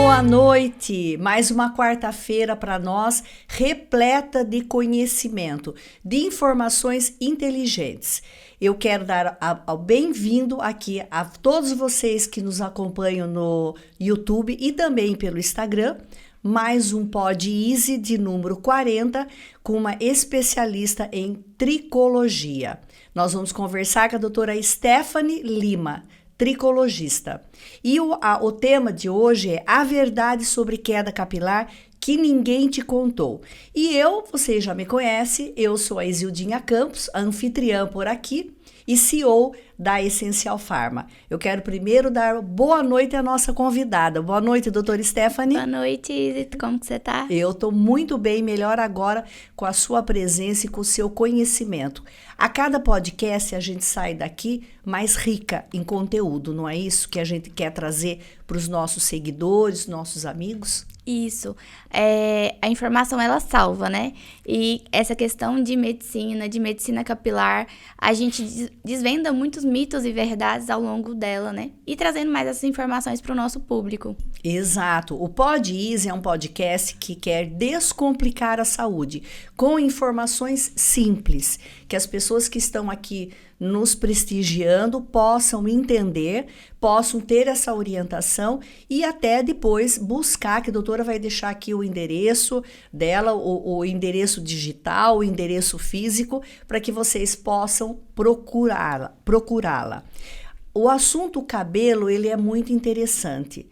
Boa noite! Mais uma quarta-feira para nós, repleta de conhecimento, de informações inteligentes. Eu quero dar o bem-vindo aqui a todos vocês que nos acompanham no YouTube e também pelo Instagram. Mais um Pod Easy de número 40 com uma especialista em tricologia. Nós vamos conversar com a doutora Stephanie Lima, tricologista. E o tema de hoje é a verdade sobre queda capilar que ninguém te contou. E você já me conhece, eu sou a Isildinha Campos, anfitriã por aqui e CEO da Essencial Pharma. Eu quero primeiro dar boa noite à nossa convidada. Boa noite, doutora Stephanie. Boa noite, Isis. Como que você tá? Eu tô muito bem, melhor agora com a sua presença e com o seu conhecimento. A cada podcast a gente sai daqui mais rica em conteúdo, não é isso que a gente quer trazer para os nossos seguidores, nossos amigos? Isso. A informação, ela salva, né? E essa questão de medicina capilar, a gente desvenda muitos mitos e verdades ao longo dela, né? E trazendo mais essas informações para o nosso público. Exato. O Pod Easy é um podcast que quer descomplicar a saúde com informações simples, que as pessoas que estão aqui nos prestigiando possam entender, possam ter essa orientação e até depois buscar, que a doutora vai deixar aqui o endereço dela, o endereço digital, o endereço físico, para que vocês possam procurá-la. O assunto cabelo, ele é muito interessante,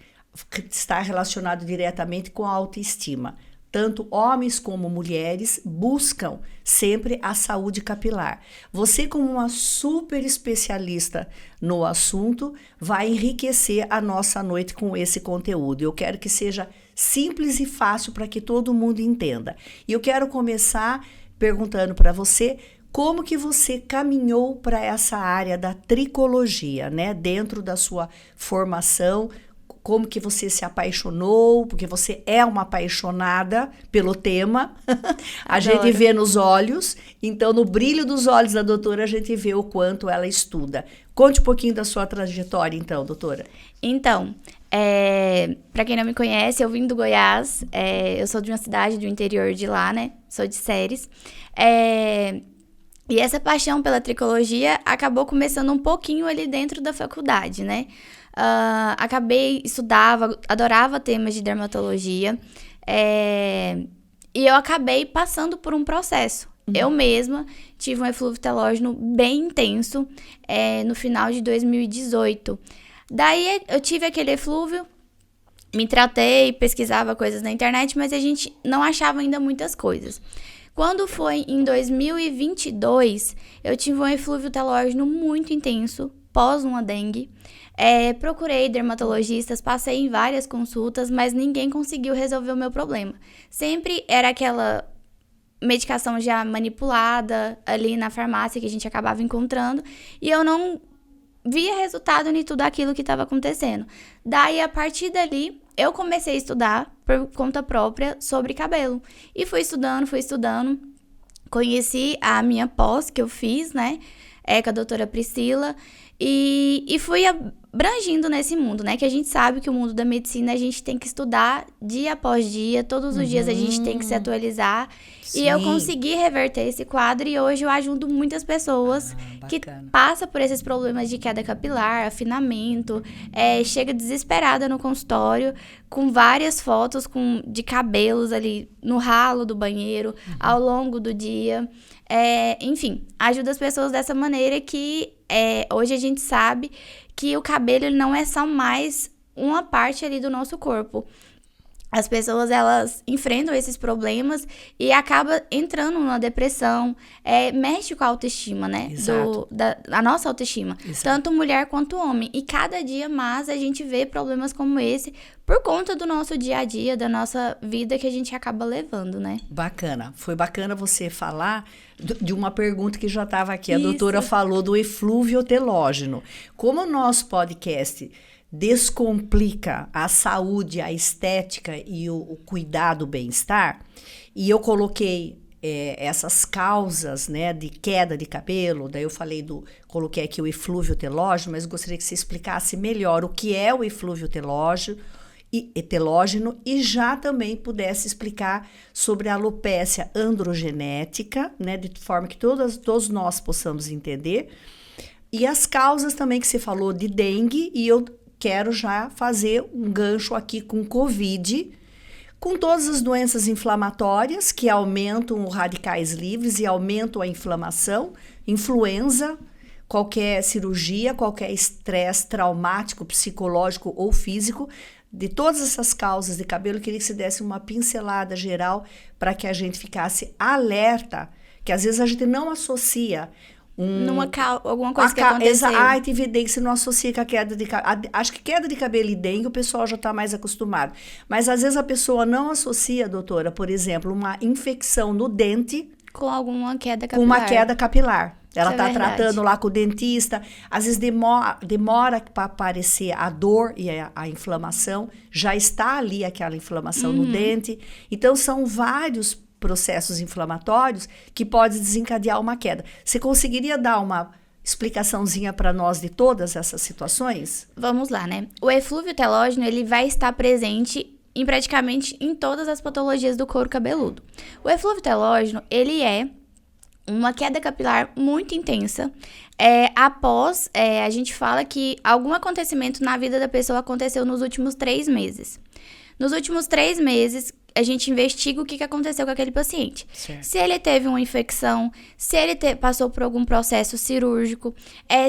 está relacionado diretamente com a autoestima. Tanto homens como mulheres buscam sempre a saúde capilar. Você, como uma super especialista no assunto, vai enriquecer a nossa noite com esse conteúdo. Eu quero que seja simples e fácil para que todo mundo entenda. E eu quero começar perguntando para você como que você caminhou para essa área da tricologia, né? Dentro da sua formação, como que você se apaixonou, porque você é uma apaixonada pelo tema, a gente vê nos olhos, então no brilho dos olhos da doutora a gente vê o quanto ela estuda. Conte um pouquinho da sua trajetória então, doutora. Então, para quem não me conhece, eu vim do Goiás, eu sou de uma cidade do interior de lá, né, sou de Ceres, e essa paixão pela tricologia acabou começando um pouquinho ali dentro da faculdade, né? Estudava, adorava temas de dermatologia, e eu acabei passando por um processo. Eu mesma tive um eflúvio telógeno bem intenso no final de 2018. Daí eu tive aquele eflúvio, me tratei, pesquisava coisas na internet, mas a gente não achava ainda muitas coisas. Quando foi em 2022, eu tive um eflúvio telógeno muito intenso, pós uma dengue. Procurei dermatologistas, passei em várias consultas, mas ninguém conseguiu resolver o meu problema. Sempre era aquela medicação já manipulada ali na farmácia que a gente acabava encontrando, e eu não via resultado em tudo aquilo que estava acontecendo. Daí, a partir dali, eu comecei a estudar por conta própria sobre cabelo. E fui estudando. Conheci a minha pós que eu fiz, né? Com a doutora Priscila. E fui abrangindo nesse mundo, né? Que a gente sabe que o mundo da medicina a gente tem que estudar dia após dia. Todos os dias a gente tem que se atualizar. Sim. E eu consegui reverter esse quadro e hoje eu ajudo muitas pessoas que passam por esses problemas de queda capilar, afinamento, chega desesperada no consultório com várias fotos de cabelos ali no ralo do banheiro, ao longo do dia. Enfim, ajuda as pessoas dessa maneira que hoje a gente sabe que o cabelo ele não é só mais uma parte ali do nosso corpo. As pessoas, elas enfrentam esses problemas e acabam entrando numa depressão, mexe com a autoestima, né? A nossa autoestima. Exato. Tanto mulher quanto homem. E cada dia mais a gente vê problemas como esse por conta do nosso dia a dia, da nossa vida que a gente acaba levando, né? Bacana. Foi bacana você falar de uma pergunta que já estava aqui. A doutora falou do eflúvio telógeno. Como o nosso podcast descomplica a saúde, a estética e o cuidado, o bem-estar, e eu coloquei essas causas, né, de queda de cabelo, daí eu coloquei aqui o eflúvio telógeno, mas gostaria que você explicasse melhor o que é o eflúvio telógeno etelógeno e já também pudesse explicar sobre a alopécia androgenética, né, de forma que todos nós possamos entender. E as causas também que você falou de dengue, e eu quero já fazer um gancho aqui com Covid, com todas as doenças inflamatórias que aumentam os radicais livres e aumentam a inflamação, influenza, qualquer cirurgia, qualquer estresse traumático, psicológico ou físico, de todas essas causas de cabelo, eu queria que você desse uma pincelada geral para que a gente ficasse alerta, que às vezes a gente não associa alguma coisa que aconteceu. Ai, tive dengue, você não associa com a queda de cabelo. Acho que queda de cabelo e dengue o pessoal já está mais acostumado. Mas às vezes a pessoa não associa, doutora, por exemplo, uma infecção no dente com alguma queda capilar. Com uma queda capilar. Ela está verdade. tratando lá com o dentista, às vezes demora para aparecer a dor e a inflamação, já está ali aquela inflamação no dente. Então, são vários processos inflamatórios que podem desencadear uma queda. Você conseguiria dar uma explicaçãozinha para nós de todas essas situações? Vamos lá, né? O eflúvio telógeno, ele vai estar presente praticamente em todas as patologias do couro cabeludo. O eflúvio telógeno, ele é uma queda capilar muito intensa. A gente fala que algum acontecimento na vida da pessoa aconteceu nos últimos 3 meses. Nos últimos 3 meses, a gente investiga o que aconteceu com aquele paciente. Certo. Se ele teve uma infecção, se ele passou por algum processo cirúrgico,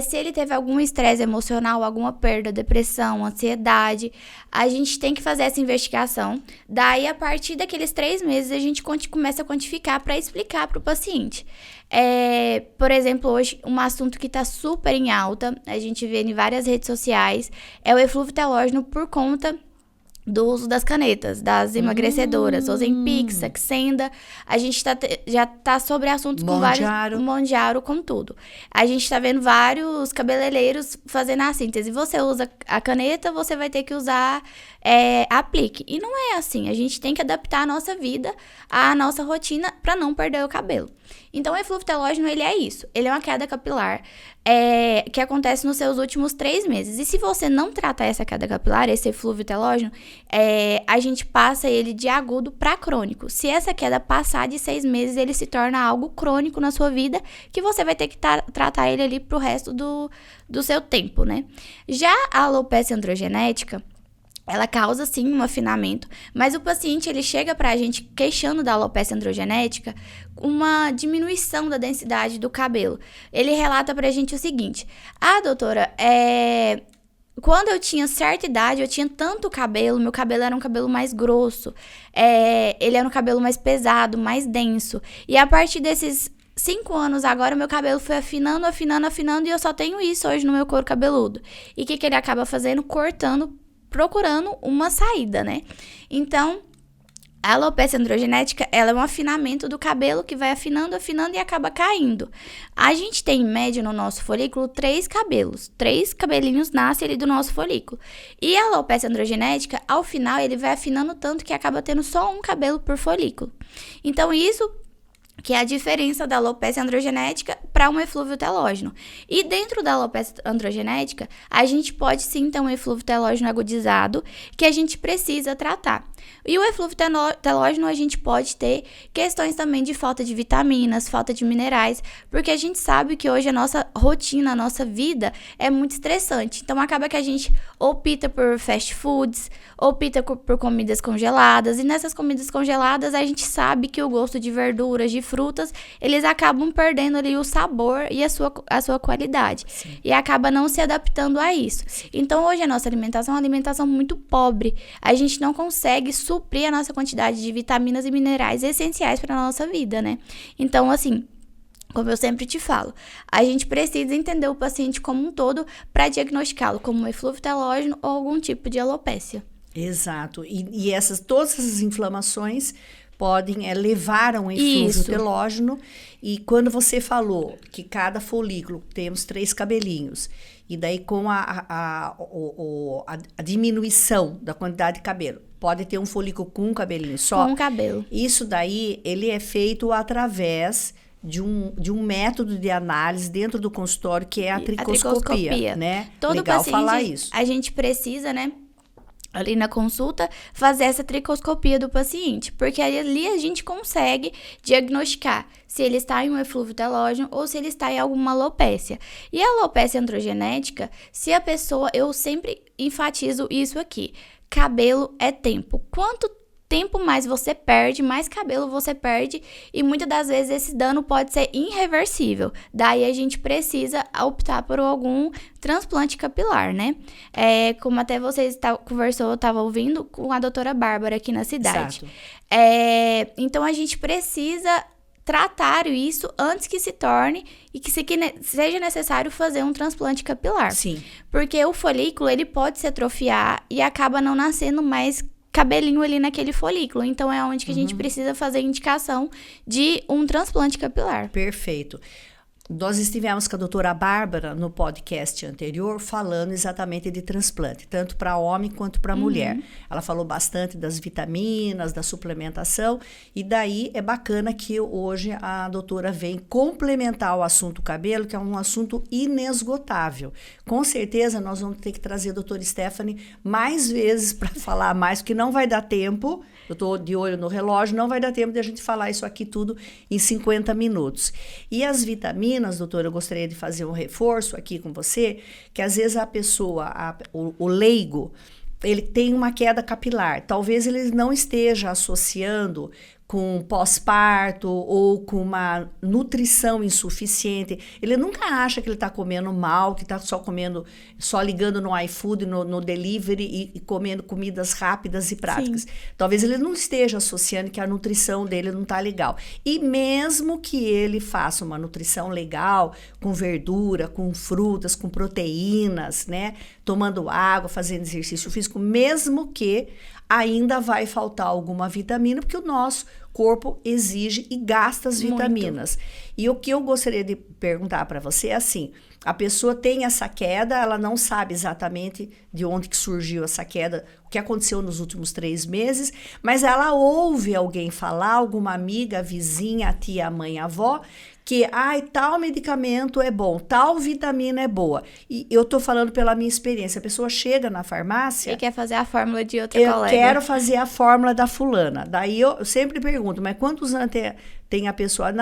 se ele teve algum estresse emocional, alguma perda, depressão, ansiedade, a gente tem que fazer essa investigação. Daí, a partir daqueles 3 meses, a gente começa a quantificar para explicar para o paciente. Por exemplo, hoje, um assunto que está super em alta, a gente vê em várias redes sociais, é o eflúvio telógeno por conta do uso das canetas, das emagrecedoras, Ozempic, Saxenda. A gente já tá sobre assuntos com vários... Monjaro, com tudo. A gente tá vendo vários cabeleireiros fazendo a síntese. Você usa a caneta, você vai ter que usar aplique. E não é assim. A gente tem que adaptar a nossa vida, a nossa rotina, para não perder o cabelo. Então, o eflúvio telógeno, ele é isso. Ele é uma queda capilar que acontece nos seus últimos 3 meses. E se você não tratar essa queda capilar, esse eflúvio telógeno, a gente passa ele de agudo para crônico. Se essa queda passar de 6 meses, ele se torna algo crônico na sua vida, que você vai ter que tratar ele ali pro resto do seu tempo, né? Já a alopecia androgenética, ela causa, sim, um afinamento, mas o paciente, ele chega pra gente queixando da alopecia androgenética uma diminuição da densidade do cabelo. Ele relata pra gente o seguinte: doutora, quando eu tinha certa idade, eu tinha tanto cabelo, meu cabelo era um cabelo mais grosso, ele era um cabelo mais pesado, mais denso, e a partir desses 5 anos agora, meu cabelo foi afinando, e eu só tenho isso hoje no meu couro cabeludo. E o que ele acaba fazendo? Procurando uma saída, né? Então, a alopecia androgenética, ela é um afinamento do cabelo que vai afinando e acaba caindo. A gente tem, em média, no nosso folículo, 3 cabelos. 3 cabelinhos nascem ali do nosso folículo. E a alopecia androgenética, ao final, ele vai afinando tanto que acaba tendo só um cabelo por folículo. Então, isso que é a diferença da alopecia androgenética para um eflúvio telógeno. E dentro da alopecia androgenética, a gente pode sim ter um eflúvio telógeno agudizado que a gente precisa tratar. E o eflúvio telógeno, a gente pode ter questões também de falta de vitaminas, falta de minerais, porque a gente sabe que hoje a nossa rotina, a nossa vida é muito estressante. Então, acaba que a gente opta por fast foods, opta por comidas congeladas, e nessas comidas congeladas a gente sabe que o gosto de verduras, de frutas, eles acabam perdendo ali o sabor e a sua qualidade. Sim. E acaba não se adaptando a isso. Sim. Então, hoje a nossa alimentação é uma alimentação muito pobre. A gente não consegue suprir a nossa quantidade de vitaminas e minerais essenciais para a nossa vida, né? Então, assim, como eu sempre te falo, a gente precisa entender o paciente como um todo para diagnosticá-lo como um eflúvio telógeno ou algum tipo de alopécia. Exato. E todas essas inflamações podem levar a um eflúvio telógeno. E quando você falou que cada folículo temos 3 cabelinhos, e daí com a diminuição da quantidade de cabelo, pode ter um folículo com um cabelinho só? Com um cabelo. Isso daí, ele é feito através de um método de análise dentro do consultório, que é a tricoscopia, né? Todo Legal paciente, falar isso. A gente precisa, né, ali na consulta, fazer essa tricoscopia do paciente, porque ali a gente consegue diagnosticar se ele está em um eflúvio telógeno ou se ele está em alguma alopécia. E a alopécia androgenética, se a pessoa, eu sempre enfatizo isso aqui, cabelo é tempo. Quanto tempo mais você perde, mais cabelo você perde, e muitas das vezes esse dano pode ser irreversível. Daí a gente precisa optar por algum transplante capilar, né? Como até vocês conversou, eu estava ouvindo com a doutora Bárbara aqui na cidade. Então a gente precisa tratar isso antes que se torne e que seja necessário fazer um transplante capilar. Sim. Porque o folículo, ele pode se atrofiar e acaba não nascendo mais cabelinho ali naquele folículo. Então, é onde que a gente precisa fazer a indicação de um transplante capilar. Perfeito. Nós estivemos com a doutora Bárbara no podcast anterior falando exatamente de transplante, tanto para homem quanto para mulher. Ela falou bastante das vitaminas, da suplementação, e daí é bacana que hoje a doutora vem complementar o assunto cabelo, que é um assunto inesgotável. Com certeza nós vamos ter que trazer a doutora Stephanie mais vezes para falar mais, porque não vai dar tempo. Eu estou de olho no relógio, não vai dar tempo de a gente falar isso aqui tudo em 50 minutos. E as vitaminas, doutora, eu gostaria de fazer um reforço aqui com você, que às vezes a pessoa, o leigo, ele tem uma queda capilar. Talvez ele não esteja associando com pós-parto ou com uma nutrição insuficiente. Ele nunca acha que ele está comendo mal, que está só ligando no iFood, no delivery e comendo comidas rápidas e práticas. Sim. Talvez ele não esteja associando que a nutrição dele não está legal. E mesmo que ele faça uma nutrição legal, com verdura, com frutas, com proteínas, né? Tomando água, fazendo exercício físico, mesmo que ainda vai faltar alguma vitamina, porque o nosso corpo exige e gasta as vitaminas. Muito. E o que eu gostaria de perguntar para você é assim, a pessoa tem essa queda, ela não sabe exatamente de onde que surgiu essa queda, o que aconteceu nos últimos 3 meses, mas ela ouve alguém falar, alguma amiga, vizinha, a tia, a mãe, a avó, que tal medicamento é bom, tal vitamina é boa. E eu tô falando pela minha experiência. A pessoa chega na farmácia... E quer fazer a fórmula de outra colega. Eu quero fazer a fórmula da fulana. Daí eu sempre pergunto, mas quantos anos tem a pessoa?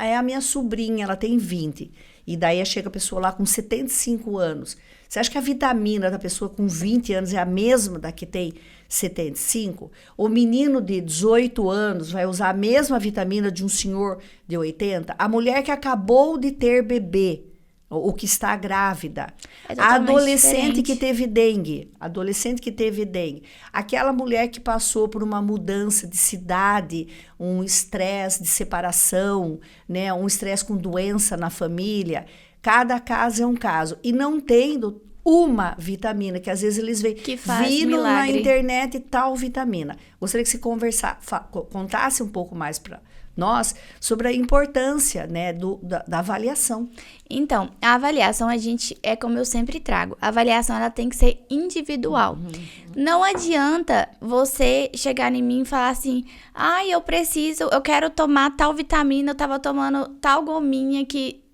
É a minha sobrinha, ela tem 20. E daí chega a pessoa lá com 75 anos. Você acha que a vitamina da pessoa com 20 anos é a mesma da que tem 75? O menino de 18 anos vai usar a mesma vitamina de um senhor de 80? A mulher que acabou de ter bebê, ou que está grávida, a adolescente que teve dengue, aquela mulher que passou por uma mudança de cidade, um estresse de separação, né, um estresse com doença na família. Cada caso é um caso. E não tendo uma vitamina, que às vezes eles veem, viram na internet tal vitamina. Gostaria que você contasse um pouco mais para nós sobre a importância, né, da avaliação. Então, a avaliação, é como eu sempre trago, a avaliação ela tem que ser individual. Não adianta você chegar em mim e falar assim, eu quero tomar tal vitamina, eu tava tomando tal gominha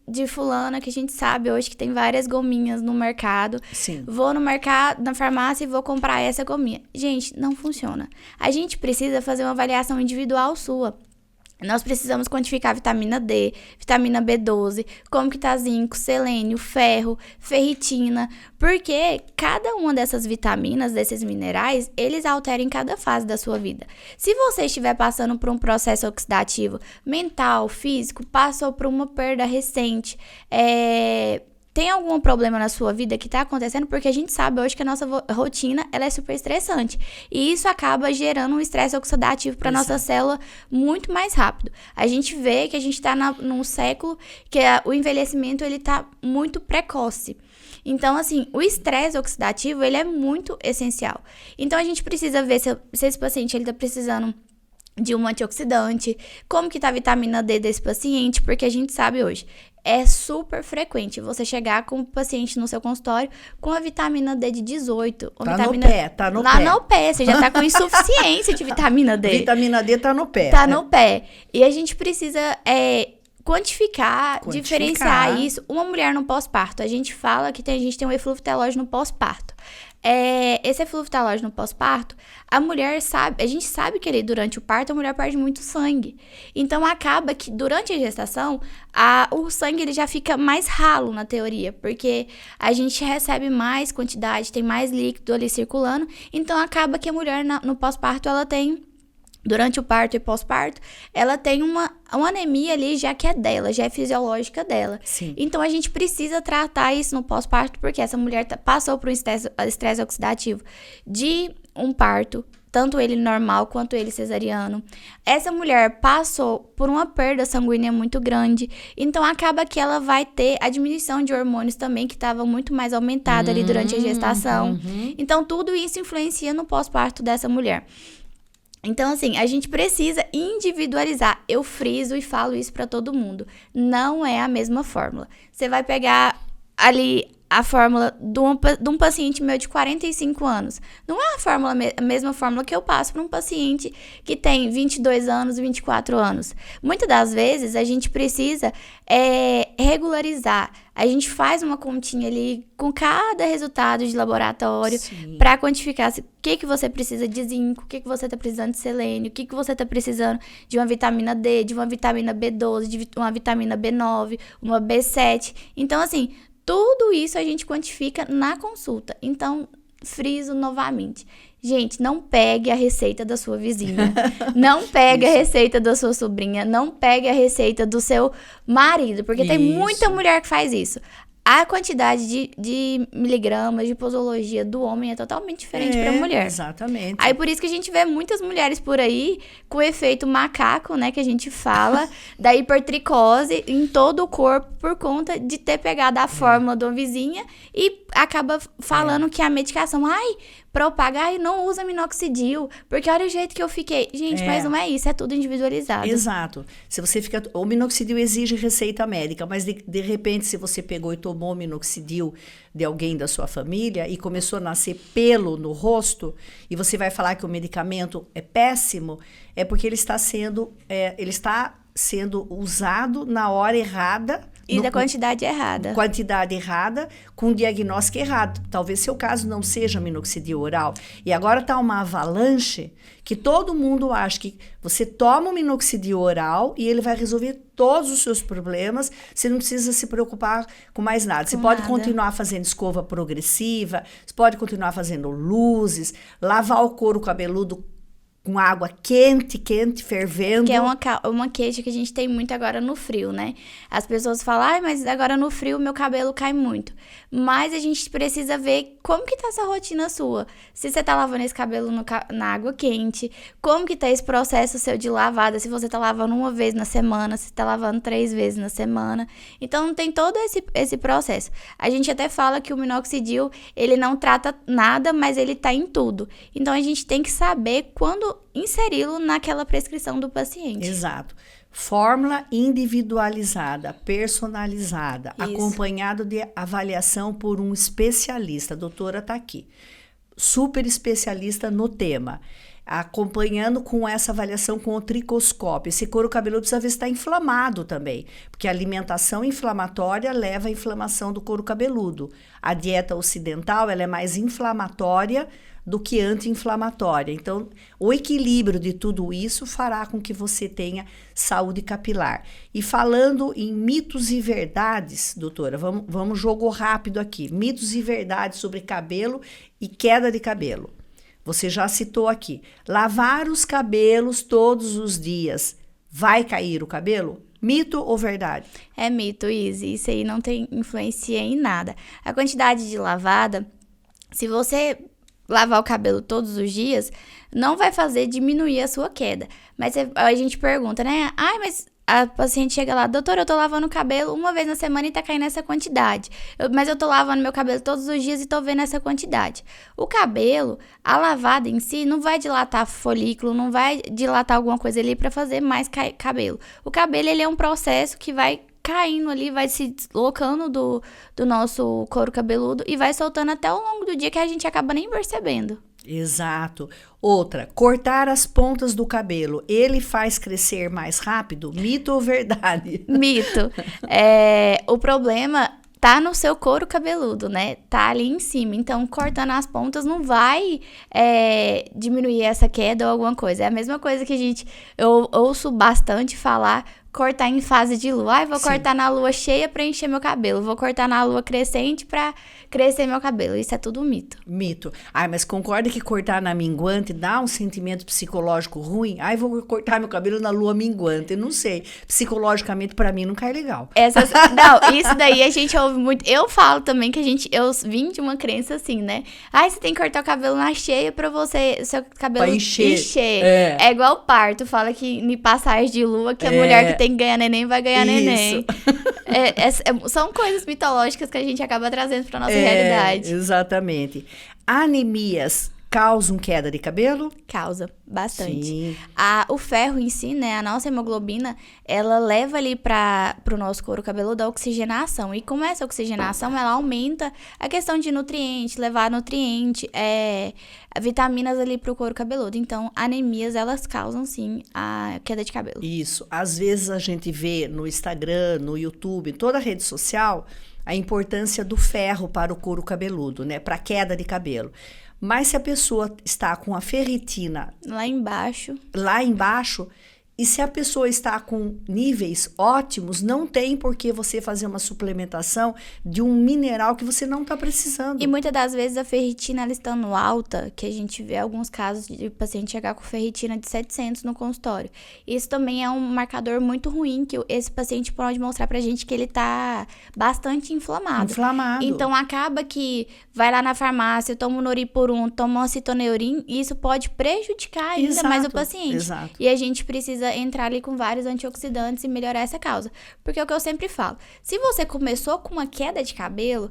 de fulana, que a gente sabe hoje que tem várias gominhas no mercado. Sim. Vou no mercado, na farmácia e vou comprar essa gominha. Gente, não funciona. A gente precisa fazer uma avaliação individual sua. Nós precisamos quantificar vitamina D, vitamina B12, como que tá zinco, selênio, ferro, ferritina, porque cada uma dessas vitaminas, desses minerais, eles alteram em cada fase da sua vida. Se você estiver passando por um processo oxidativo mental, físico, passou por uma perda recente, tem algum problema na sua vida que está acontecendo, porque a gente sabe hoje que a nossa rotina ela é super estressante. E isso acaba gerando um estresse oxidativo para a nossa célula muito mais rápido. A gente vê que a gente está num século que o envelhecimento está muito precoce. Então, assim, o estresse oxidativo ele é muito essencial. Então, a gente precisa ver se esse paciente está precisando de um antioxidante, como que tá a vitamina D desse paciente, porque a gente sabe hoje, é super frequente você chegar com o paciente no seu consultório com a vitamina D de 18. Tá no lá pé. no pé, você já tá com insuficiência de vitamina D. Vitamina D tá no pé. Tá no pé. E a gente precisa quantificar, diferenciar isso. Uma mulher no pós-parto, a gente fala que a gente tem um eflúvio telógeno no pós-parto. esse eflúvio talógeno pós-parto, a gente sabe que ali durante o parto a mulher perde muito sangue. Então acaba que durante a gestação, o sangue ele já fica mais ralo na teoria, porque a gente recebe mais quantidade, tem mais líquido ali circulando, então acaba que a mulher no pós-parto ela tem, durante o parto e pós-parto, ela tem uma anemia ali já que é dela, já é fisiológica dela. Sim. Então, a gente precisa tratar isso no pós-parto, porque essa mulher passou por um estresse oxidativo de um parto, tanto ele normal quanto ele cesariano. Essa mulher passou por uma perda sanguínea muito grande, então acaba que ela vai ter a diminuição de hormônios também, que estava muito mais aumentada ali durante a gestação. Então, tudo isso influencia no pós-parto dessa mulher. Então, assim, a gente precisa individualizar. Eu friso e falo isso pra todo mundo. Não é a mesma fórmula. Você vai pegar ali a fórmula de um paciente meu de 45 anos. Não é a mesma fórmula que eu passo para um paciente que tem 22 anos, 24 anos. Muitas das vezes, a gente precisa regularizar. A gente faz uma continha ali com cada resultado de laboratório para quantificar o que você precisa de zinco, o que você está precisando de selênio, o que você está precisando de uma vitamina D, de uma vitamina B12, de uma vitamina B9, uma B7. Então, assim, tudo isso a gente quantifica na consulta. Então, friso novamente. Gente, não pegue a receita da sua vizinha. Não pegue a receita da sua sobrinha. Não pegue a receita do seu marido. Porque tem muita mulher que faz isso. A quantidade de miligramas de posologia do homem é totalmente diferente para a mulher. Exatamente. Aí por isso que a gente vê muitas mulheres por aí com efeito macaco, né, que a gente fala, da hipertricose em todo o corpo por conta de ter pegado a fórmula de uma vizinha e acaba falando que a medicação, pra eu pagar, não usa minoxidil, porque olha o jeito que eu fiquei. Gente, mas não é isso, é tudo individualizado. Exato. Se você fica... O minoxidil exige receita médica, mas de repente, se você pegou e tomou minoxidil de alguém da sua família e começou a nascer pelo no rosto, e você vai falar que o medicamento é péssimo, é porque ele está sendo usado na hora errada. E da quantidade errada. Quantidade errada, com diagnóstico errado. Talvez seu caso não seja minoxidil oral. E agora está uma avalanche que todo mundo acha que você toma o minoxidil oral e ele vai resolver todos os seus problemas. Você não precisa se preocupar com mais nada. Você pode continuar fazendo escova progressiva, você pode continuar fazendo luzes, lavar o couro cabeludo com água quente, fervendo. Que é uma queixa que a gente tem muito agora no frio, né? As pessoas falam, mas agora no frio meu cabelo cai muito. Mas a gente precisa ver como que tá essa rotina sua. Se você tá lavando esse cabelo na água quente, como que tá esse processo seu de lavada, se você tá lavando uma vez na semana, se tá lavando 3 vezes na semana. Então, tem todo esse processo. A gente até fala que o minoxidil, ele não trata nada, mas ele tá em tudo. Então, a gente tem que saber quando inseri-lo naquela prescrição do paciente. Exato. Fórmula individualizada, personalizada, Isso. acompanhado de avaliação por um especialista. A doutora está aqui, super especialista no tema, acompanhando com essa avaliação com o tricoscópio. Esse couro cabeludo precisa ver se está inflamado também, porque a alimentação inflamatória leva à inflamação do couro cabeludo. A dieta ocidental, ela é mais inflamatória do que anti-inflamatória. Então, o equilíbrio de tudo isso fará com que você tenha saúde capilar. E falando em mitos e verdades, doutora, vamos jogo rápido aqui. Mitos e verdades sobre cabelo e queda de cabelo. Você já citou aqui. Lavar os cabelos todos os dias. Vai cair o cabelo? Mito ou verdade? É mito, Izzy. Isso aí não tem influência em nada. A quantidade de lavada, se você lavar o cabelo todos os dias, não vai fazer diminuir a sua queda. Mas a gente pergunta, né? Mas a paciente chega lá, doutora, eu tô lavando o cabelo uma vez na semana e tá caindo essa quantidade. Mas eu tô lavando meu cabelo todos os dias e tô vendo essa quantidade. O cabelo, a lavada em si, não vai dilatar folículo, não vai dilatar alguma coisa ali pra fazer mais cabelo. O cabelo, ele é um processo que vai caindo ali, vai se deslocando do nosso couro cabeludo e vai soltando até ao longo do dia que a gente acaba nem percebendo. Exato. Outra, cortar as pontas do cabelo, ele faz crescer mais rápido? Mito ou verdade? Mito. O problema tá no seu couro cabeludo, né? Tá ali em cima. Então, cortando as pontas não vai diminuir essa queda ou alguma coisa. É a mesma coisa que eu ouço bastante falar, cortar em fase de lua. Vou cortar na lua cheia pra encher meu cabelo. Vou cortar na lua crescente pra crescer meu cabelo. Isso é tudo mito. Mito. Mas concorda que cortar na minguante dá um sentimento psicológico ruim? Vou cortar meu cabelo na lua minguante. Eu não sei. Psicologicamente, pra mim, não cai legal. Não, isso daí a gente ouve muito. Eu falo também que eu vim de uma crença assim, né? Você tem que cortar o cabelo na cheia pra seu cabelo pra encher. É igual o parto. Fala que em passagem de lua, que a mulher que tem que ganhar neném vai ganhar neném. São coisas mitológicas que a gente acaba trazendo pra nossa realidade. Exatamente. Anemias causam queda de cabelo? Causa, bastante. Sim. O ferro em si, né, a nossa hemoglobina, ela leva ali pro nosso couro cabeludo a oxigenação. E com essa oxigenação, ela aumenta a questão de nutriente, levar nutriente, vitaminas ali pro couro cabeludo. Então, anemias, elas causam, sim, a queda de cabelo. Isso. Às vezes a gente vê no Instagram, no YouTube, toda a rede social, a importância do ferro para o couro cabeludo, né, para queda de cabelo. Mas se a pessoa está com a ferritina lá embaixo, e se a pessoa está com níveis ótimos, não tem por que você fazer uma suplementação de um mineral que você não está precisando. E muitas das vezes a ferritina, ela estando alta, que a gente vê alguns casos de paciente chegar com ferritina de 700 no consultório. Isso também é um marcador muito ruim, que esse paciente pode mostrar pra gente que ele tá bastante inflamado. Então acaba que vai lá na farmácia, toma um Noripurum, toma um Citoneurin, e isso pode prejudicar ainda mais o paciente. Exato. E a gente precisa entrar ali com vários antioxidantes e melhorar essa causa. Porque é o que eu sempre falo. Se você começou com uma queda de cabelo,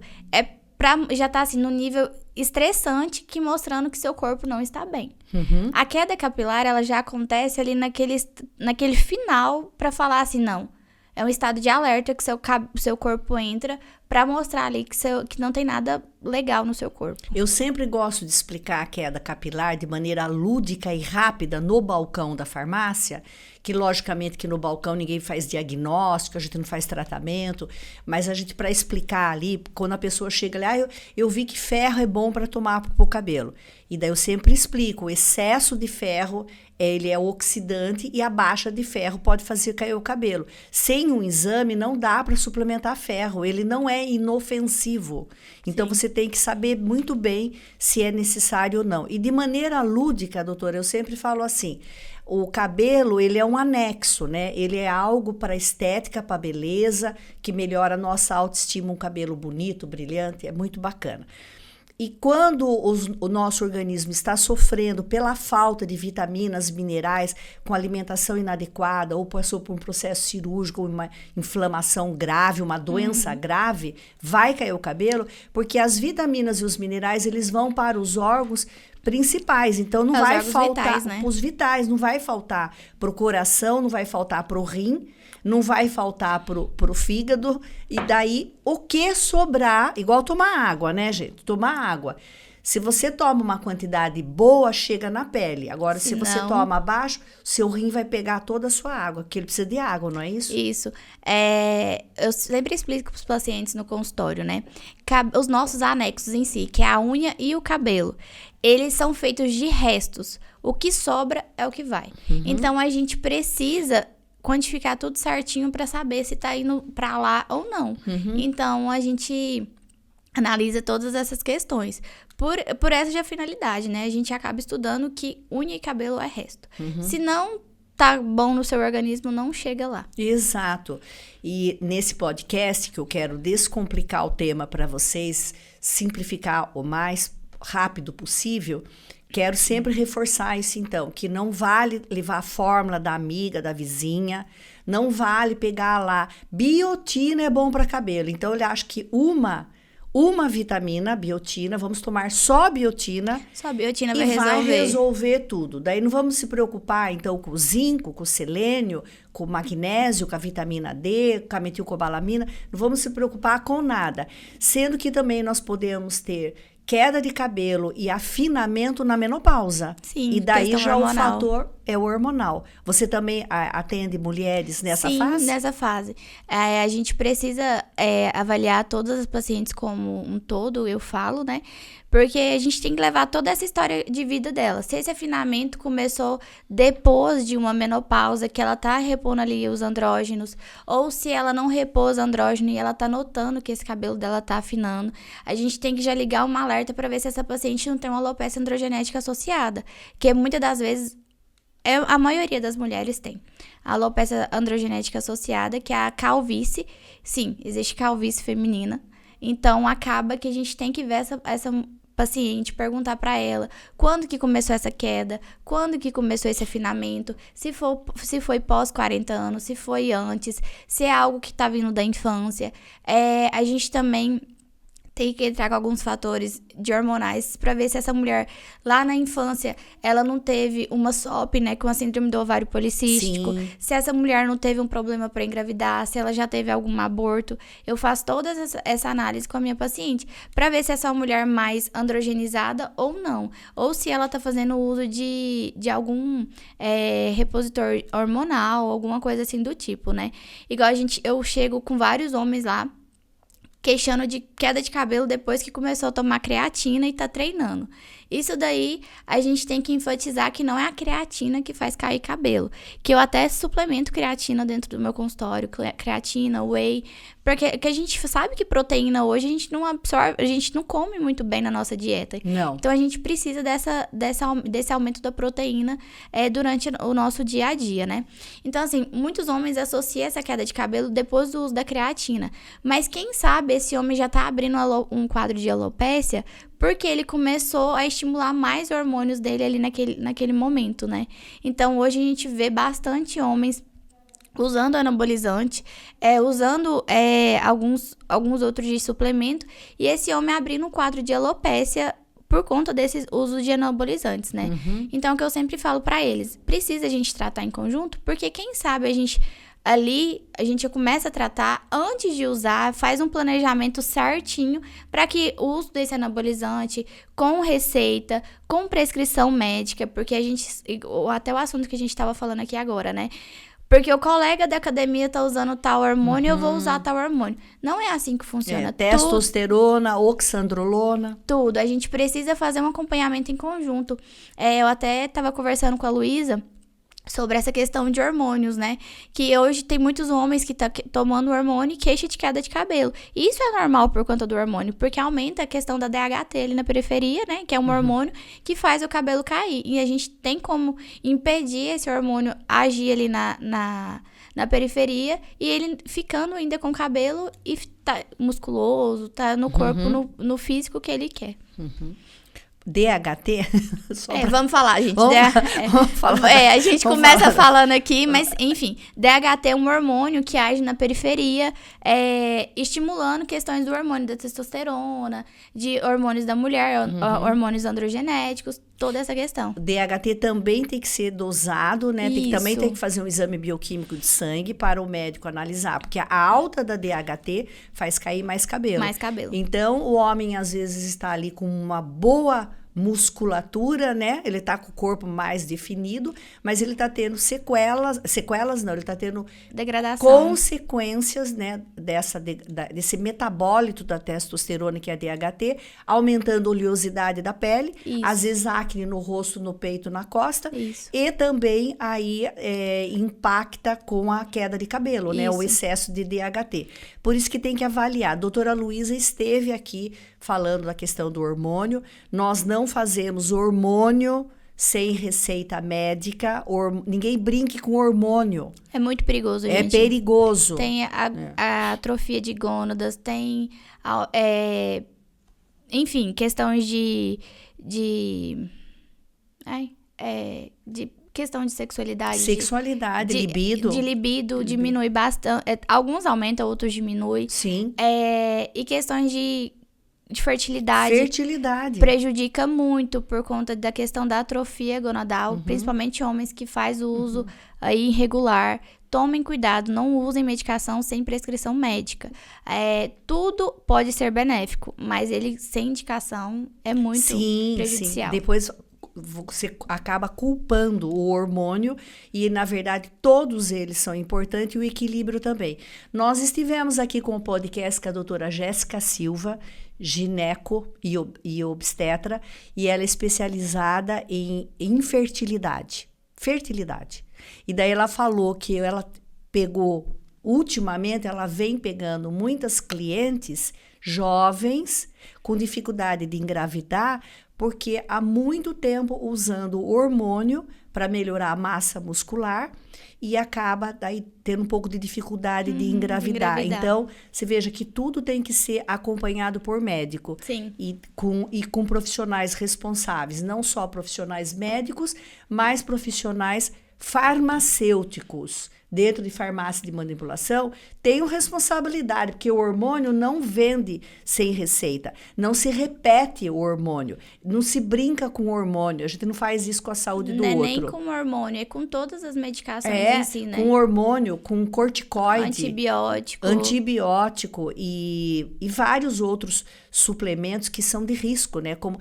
já tá assim no nível estressante, que mostrando que seu corpo não está bem. Uhum. A queda capilar, ela já acontece ali naquele final pra falar assim, não. É um estado de alerta que seu corpo entra pra mostrar ali que não tem nada legal no seu corpo. Eu sempre gosto de explicar a queda capilar de maneira lúdica e rápida no balcão da farmácia, que logicamente que no balcão ninguém faz diagnóstico, a gente não faz tratamento, mas a gente, para explicar ali, quando a pessoa chega ali, eu vi que ferro é bom para tomar para o cabelo. E daí eu sempre explico, o excesso de ferro, ele é oxidante, e a baixa de ferro pode fazer cair o cabelo. Sem um exame não dá para suplementar ferro, ele não é inofensivo. Então você tem que saber muito bem se é necessário ou não. E de maneira lúdica, doutora, eu sempre falo assim, o cabelo, ele é um anexo, né? Ele é algo para estética, para beleza, que melhora a nossa autoestima, um cabelo bonito, brilhante, é muito bacana. E quando o nosso organismo está sofrendo pela falta de vitaminas, minerais, com alimentação inadequada, ou passou por um processo cirúrgico, uma inflamação grave, uma doença grave, vai cair o cabelo, porque as vitaminas e os minerais, eles vão para os órgãos principais, então não vai faltar para os vitais, não vai faltar para o coração, não vai faltar para o rim, não vai faltar pro fígado, e daí o que sobrar, igual tomar água, né, gente? Tomar água. Se você toma uma quantidade boa, chega na pele. Agora, se você toma abaixo, seu rim vai pegar toda a sua água, porque ele precisa de água, não é isso? Isso. Eu sempre explico para os pacientes no consultório, né? Os nossos anexos em si, que é a unha e o cabelo, eles são feitos de restos. O que sobra é o que vai. Então, a gente precisa quantificar tudo certinho para saber se tá indo para lá ou não. Então, a gente analisa todas essas questões. Por essa finalidade, né? A gente acaba estudando que unha e cabelo é resto. Se não tá bom no seu organismo, não chega lá. Exato. E nesse podcast que eu quero descomplicar o tema para vocês, simplificar o mais rápido possível, quero sempre reforçar isso, então, que não vale levar a fórmula da amiga, da vizinha, não vale pegar lá, biotina é bom para cabelo. Então, ele acha que uma vitamina, biotina, vamos tomar só biotina. Só biotina vai resolver tudo. Daí não vamos se preocupar, então, com o zinco, com o selênio, com o magnésio, com a vitamina D, com a metilcobalamina. Não vamos se preocupar com nada. Sendo que também nós podemos ter queda de cabelo e afinamento na menopausa. Sim, E daí questão já hormonal. o fator é o hormonal. Você também atende mulheres nessa fase? Sim, nessa fase. A gente precisa avaliar todas as pacientes como um todo, eu falo, né? Porque a gente tem que levar toda essa história de vida dela. Se esse afinamento começou depois de uma menopausa, que ela tá repondo ali os andrógenos, ou se ela não repôs andrógeno e ela tá notando que esse cabelo dela tá afinando, a gente tem que já ligar uma alerta para ver se essa paciente não tem uma alopecia androgenética associada, que muitas das vezes a maioria das mulheres tem a alopecia androgenética associada, que é a calvície. Sim, existe calvície feminina. Então, acaba que a gente tem que ver essa paciente, perguntar para ela quando que começou essa queda, quando que começou esse afinamento, se foi pós 40 anos, se foi antes, se é algo que tá vindo da infância. A gente também tem que entrar com alguns fatores de hormonais para ver se essa mulher, lá na infância, ela não teve uma SOP, né, com a síndrome do ovário policístico. Sim. Se essa mulher não teve um problema para engravidar, se ela já teve algum aborto. Eu faço toda essa análise com a minha paciente para ver se essa é uma mulher mais androgenizada ou não. Ou se ela tá fazendo uso de algum repositor hormonal, alguma coisa assim do tipo, né? Igual eu chego com vários homens lá, queixando de queda de cabelo depois que começou a tomar creatina e tá treinando. Isso daí, a gente tem que enfatizar que não é a creatina que faz cair cabelo. Que eu até suplemento creatina dentro do meu consultório, creatina, whey, porque a gente sabe que proteína hoje a gente não absorve, a gente não come muito bem na nossa dieta. Não. Então, a gente precisa desse aumento da proteína durante o nosso dia a dia, né? Então, assim, muitos homens associam essa queda de cabelo depois do uso da creatina. Mas quem sabe esse homem já tá abrindo um quadro de alopécia porque ele começou a estimular mais hormônios dele ali naquele momento, né? Então, hoje a gente vê bastante homens usando anabolizante, usando alguns outros de suplemento, e esse homem abrindo um quadro de alopécia por conta desse uso de anabolizantes, né? Uhum. Então, o que eu sempre falo pra eles, precisa a gente tratar em conjunto, porque quem sabe a gente começa a tratar antes de usar, faz um planejamento certinho para que o uso desse anabolizante com receita, com prescrição médica, porque até o assunto que a gente estava falando aqui agora, né? Porque o colega da academia tá usando tal hormônio, eu vou usar tal hormônio. Não é assim que funciona. Testosterona, oxandrolona. Tudo. A gente precisa fazer um acompanhamento em conjunto. Eu até estava conversando com a Luísa sobre essa questão de hormônios, né? Que hoje tem muitos homens que estão tomando hormônio e queixa de queda de cabelo. E isso é normal por conta do hormônio, porque aumenta a questão da DHT ali na periferia, né? Que é um hormônio que faz o cabelo cair. E a gente tem como impedir esse hormônio agir ali na periferia e ele ficando ainda com cabelo e tá musculoso, tá no corpo, no físico que ele quer. DHT? Vamos falar, gente. Vamos falar. A gente começa falando aqui, mas enfim, DHT é um hormônio que age na periferia, estimulando questões do hormônio da testosterona, de hormônios da mulher, hormônios androgenéticos, toda essa questão. DHT também tem que ser dosado, né? Também tem que fazer um exame bioquímico de sangue para o médico analisar, porque a alta da DHT faz cair mais cabelo. Mais cabelo. Então, o homem às vezes está ali com uma boa musculatura, né? Ele tá com o corpo mais definido, mas ele tá tendo sequelas não, ele tá tendo degradação, consequências, né, desse metabólito da testosterona, que é a DHT, aumentando a oleosidade da pele, às vezes acne no rosto, no peito, na costa, e também aí impacta com a queda de cabelo, né, o excesso de DHT. Por isso que tem que avaliar. A doutora Luísa esteve aqui falando da questão do hormônio. Nós não fazemos hormônio sem receita médica. Ninguém brinque com hormônio. É muito perigoso, gente. É perigoso. Tem a atrofia de gônadas, tem, enfim, questões de questão de sexualidade. Libido. De libido diminui bastante. Alguns aumentam, outros diminuem. Sim. E questões de fertilidade. Fertilidade. Prejudica muito por conta da questão da atrofia gonadal, principalmente homens que fazem o uso aí irregular. tomem cuidado, não usem medicação sem prescrição médica. Tudo pode ser benéfico, mas ele sem indicação é muito prejudicial. Sim. Depois você acaba culpando o hormônio e, na verdade, todos eles são importantes e o equilíbrio também. Nós estivemos aqui com o podcast com a doutora Jéssica Silva, gineco e obstetra, e ela é especializada em fertilidade. E daí ela falou que ela pegou, ultimamente, ela vem pegando muitas clientes jovens com dificuldade de engravidar, porque há muito tempo usando o hormônio para melhorar a massa muscular e acaba daí tendo um pouco de dificuldade de engravidar. Então, você veja que tudo tem que ser acompanhado por médico. Sim. E com profissionais responsáveis, não só profissionais médicos, mas profissionais farmacêuticos. Dentro de farmácia de manipulação, tenham responsabilidade, porque o hormônio não vende sem receita. Não se repete o hormônio. Não se brinca com o hormônio. A gente não faz isso com a saúde do outro. Não é nem com o hormônio, é com todas as medicações em si, né? Com hormônio, com corticoide. Antibiótico. E vários outros suplementos que são de risco, né? Como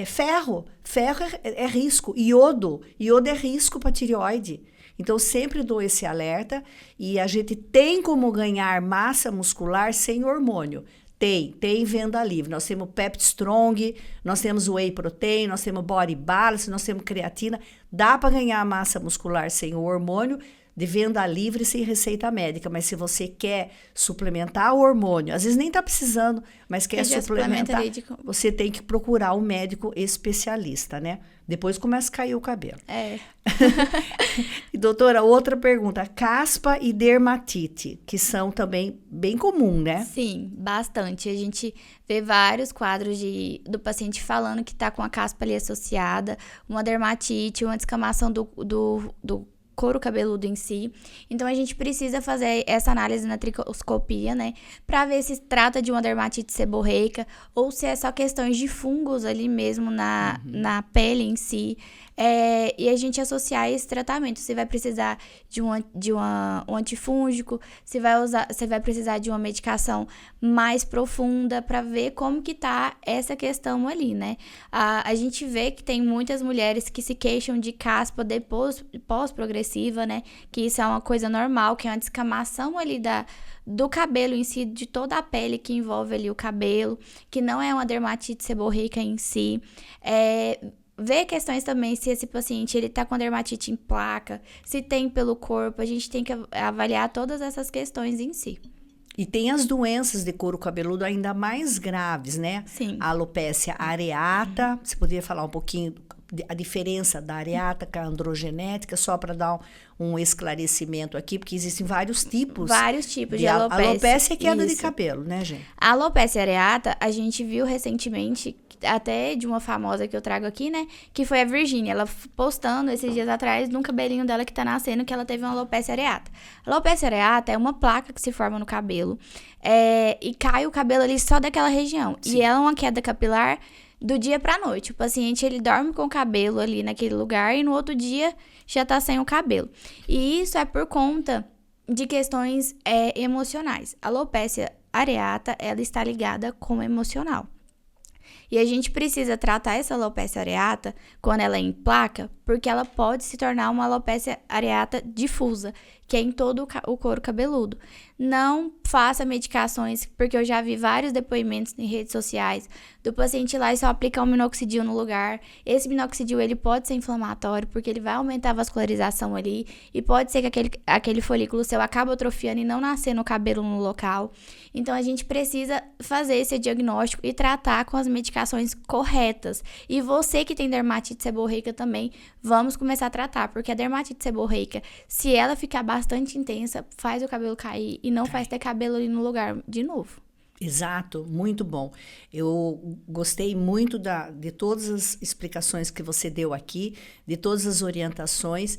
ferro. Ferro é risco. Iodo é risco para tireoide. Então, sempre dou esse alerta e a gente tem como ganhar massa muscular sem hormônio. Tem venda livre. Nós temos Pepti Strong, nós temos Whey Protein, nós temos Body Balance, nós temos creatina. Dá para ganhar massa muscular sem o hormônio, de venda livre sem receita médica. Mas se você quer suplementar o hormônio, às vezes nem está precisando, mas quer suplementar, você tem que procurar um médico especialista, né? Depois começa a cair o cabelo. E, doutora, outra pergunta. Caspa e dermatite, que são também bem comum, né? Sim, bastante. A gente vê vários quadros do paciente falando que está com a caspa ali associada, uma dermatite, uma descamação do couro cabeludo em si. Então, a gente precisa fazer essa análise na tricoscopia, né? Pra ver se trata de uma dermatite seborreica ou se é só questões de fungos ali mesmo na pele em si. E a gente associar esse tratamento. Você vai precisar de um antifúngico, você vai precisar de uma medicação mais profunda para ver como que tá essa questão ali, né? A gente vê que tem muitas mulheres que se queixam de caspa depois pós-progressiva, né? Que isso é uma coisa normal, que é uma descamação ali do cabelo em si, de toda a pele que envolve ali o cabelo, que não é uma dermatite seborreica em si. Ver questões também se esse paciente ele tá com dermatite em placa, se tem pelo corpo, a gente tem que avaliar todas essas questões em si. E tem as doenças de couro cabeludo ainda mais graves, né? Sim. A alopecia areata, você poderia falar um pouquinho a diferença da areata com a androgenética, só para dar um esclarecimento aqui, porque existem vários tipos. Vários tipos de alopecia. Alopecia é queda de cabelo, né, gente? A alopecia areata, a gente viu recentemente, até de uma famosa que eu trago aqui, né? Que foi a Virgínia. Ela postando esses dias atrás num cabelinho dela que tá nascendo, que ela teve uma alopecia areata. A alopecia areata é uma placa que se forma no cabelo e cai o cabelo ali só daquela região. Sim. E ela é uma queda capilar do dia pra noite. O paciente, ele dorme com o cabelo ali naquele lugar e no outro dia já tá sem o cabelo. E isso é por conta de questões emocionais. A alopecia areata, ela está ligada com o emocional. E a gente precisa tratar essa alopecia areata quando ela é em placa, porque ela pode se tornar uma alopecia areata difusa, que é em todo o couro cabeludo. Não faça medicações, porque eu já vi vários depoimentos em redes sociais do paciente ir lá e só aplicar um minoxidil no lugar. Esse minoxidil, ele pode ser inflamatório, porque ele vai aumentar a vascularização ali, e pode ser que aquele folículo seu acabe atrofiando e não nascendo cabelo no local. Então, a gente precisa fazer esse diagnóstico e tratar com as medicações corretas. E você que tem dermatite seborreica também, vamos começar a tratar, porque a dermatite seborreica, se ela ficar bastante intensa, faz o cabelo cair e não faz ter cabelo ali no lugar de novo. Exato, muito bom. Eu gostei muito de todas as explicações que você deu aqui, de todas as orientações,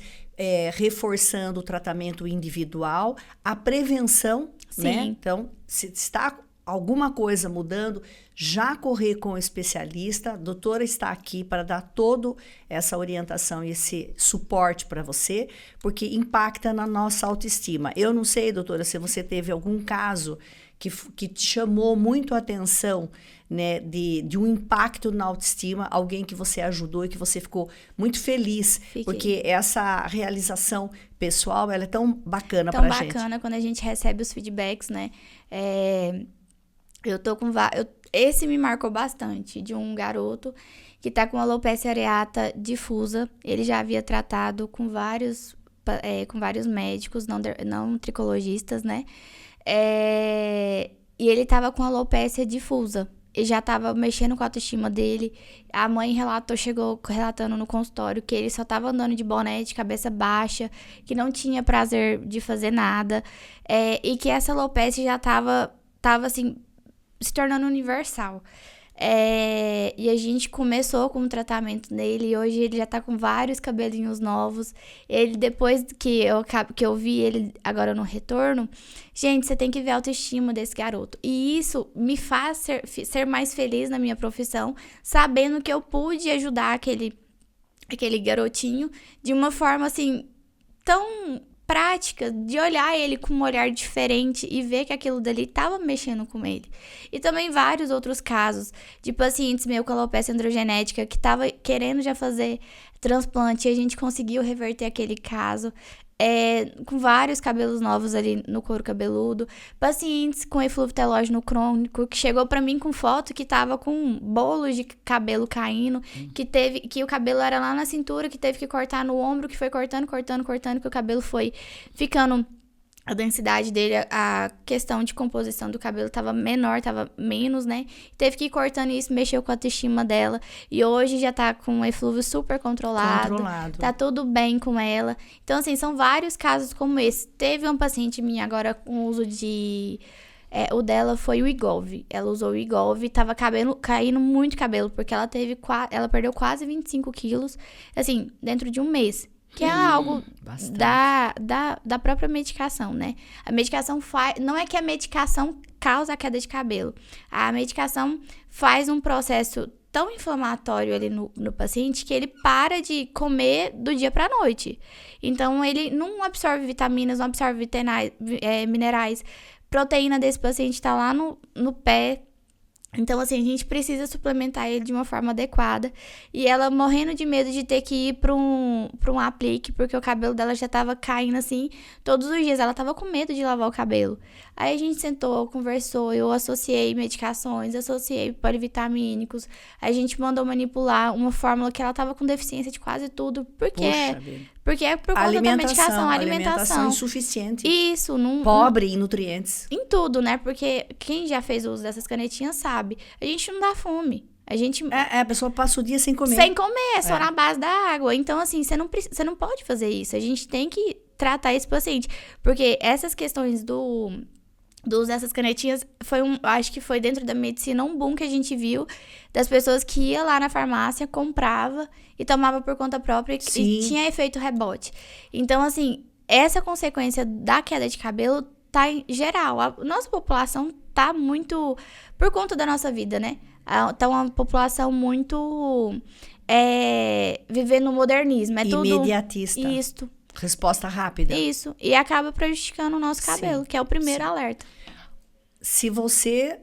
reforçando o tratamento individual, a prevenção, Sim. né? Então, se está alguma coisa mudando, já correr com o especialista. A doutora está aqui para dar toda essa orientação e esse suporte para você, porque impacta na nossa autoestima. Eu não sei, doutora, se você teve algum caso que te chamou muito a atenção, né, de um impacto na autoestima, alguém que você ajudou e que você ficou muito feliz, porque essa realização pessoal, ela é tão bacana pra gente. Tão bacana quando a gente recebe os feedbacks, né? Eu tô com esse me marcou bastante, de um garoto que tá com alopecia areata difusa. Ele já havia tratado com vários médicos, não tricologistas, né? E ele tava com alopecia difusa. Ele já tava mexendo com a autoestima dele. A mãe chegou relatando no consultório que ele só tava andando de boné, de cabeça baixa, que não tinha prazer de fazer nada, e que essa alopecia já tava assim, se tornando universal. E a gente começou com o tratamento dele, e hoje ele já tá com vários cabelinhos novos. Ele, depois que eu vi ele agora no retorno, gente, você tem que ver a autoestima desse garoto. E isso me faz ser mais feliz na minha profissão, sabendo que eu pude ajudar aquele garotinho de uma forma, assim, tão prática, de olhar ele com um olhar diferente e ver que aquilo dali estava mexendo com ele. E também vários outros casos de pacientes meio com alopecia androgenética que estava querendo já fazer transplante, e a gente conseguiu reverter aquele caso. Com vários cabelos novos ali no couro cabeludo, pacientes com eflúvio telógeno crônico, que chegou pra mim com foto que tava com bolos de cabelo caindo, que o cabelo era lá na cintura, que teve que cortar no ombro, que foi cortando, que o cabelo foi ficando... A densidade dele, a questão de composição do cabelo tava menor, tava menos, né? Teve que ir cortando isso, mexeu com a autoestima dela. E hoje já tá com o eflúvio super controlado. Tá tudo bem com ela. Então, assim, são vários casos como esse. Teve uma paciente minha agora com uso de... o dela foi o Igov. Ela usou o Igov, tava caindo muito cabelo, porque ela perdeu quase 25 quilos, assim, dentro de um mês. Que é algo da própria medicação, né? A medicação não é que a medicação causa a queda de cabelo. A medicação faz um processo tão inflamatório ali no paciente que ele para de comer do dia pra noite. Então, ele não absorve vitaminas, não absorve minerais. Proteína desse paciente tá lá no pé. Então, assim, a gente precisa suplementar ele de uma forma adequada. E ela morrendo de medo de ter que ir pra um aplique, porque o cabelo dela já tava caindo, assim, todos os dias. Ela tava com medo de lavar o cabelo. Aí a gente sentou, conversou, eu associei medicações, associei polivitamínicos. A gente mandou manipular uma fórmula que ela tava com deficiência de quase tudo. Porque é por conta da medicação, alimentação insuficiente. Isso, pobre em nutrientes. Em tudo, né? Porque quem já fez uso dessas canetinhas sabe. A gente não dá fome. A pessoa passa o dia sem comer. Sem comer, só na base da água. Então, assim, você não pode fazer isso. A gente tem que tratar esse paciente. Porque essas questões do uso dessas canetinhas acho que foi dentro da medicina um boom que a gente viu das pessoas que ia lá na farmácia, comprava e tomava por conta própria e tinha efeito rebote. Então, assim, essa consequência da queda de cabelo tá em geral. A nossa população tá muito... Por conta da nossa vida, né? Tá uma população muito... vivendo no modernismo. É imediatista. Tudo... Isso. Resposta rápida. Isso. E acaba prejudicando o nosso cabelo, que é o primeiro alerta. Se você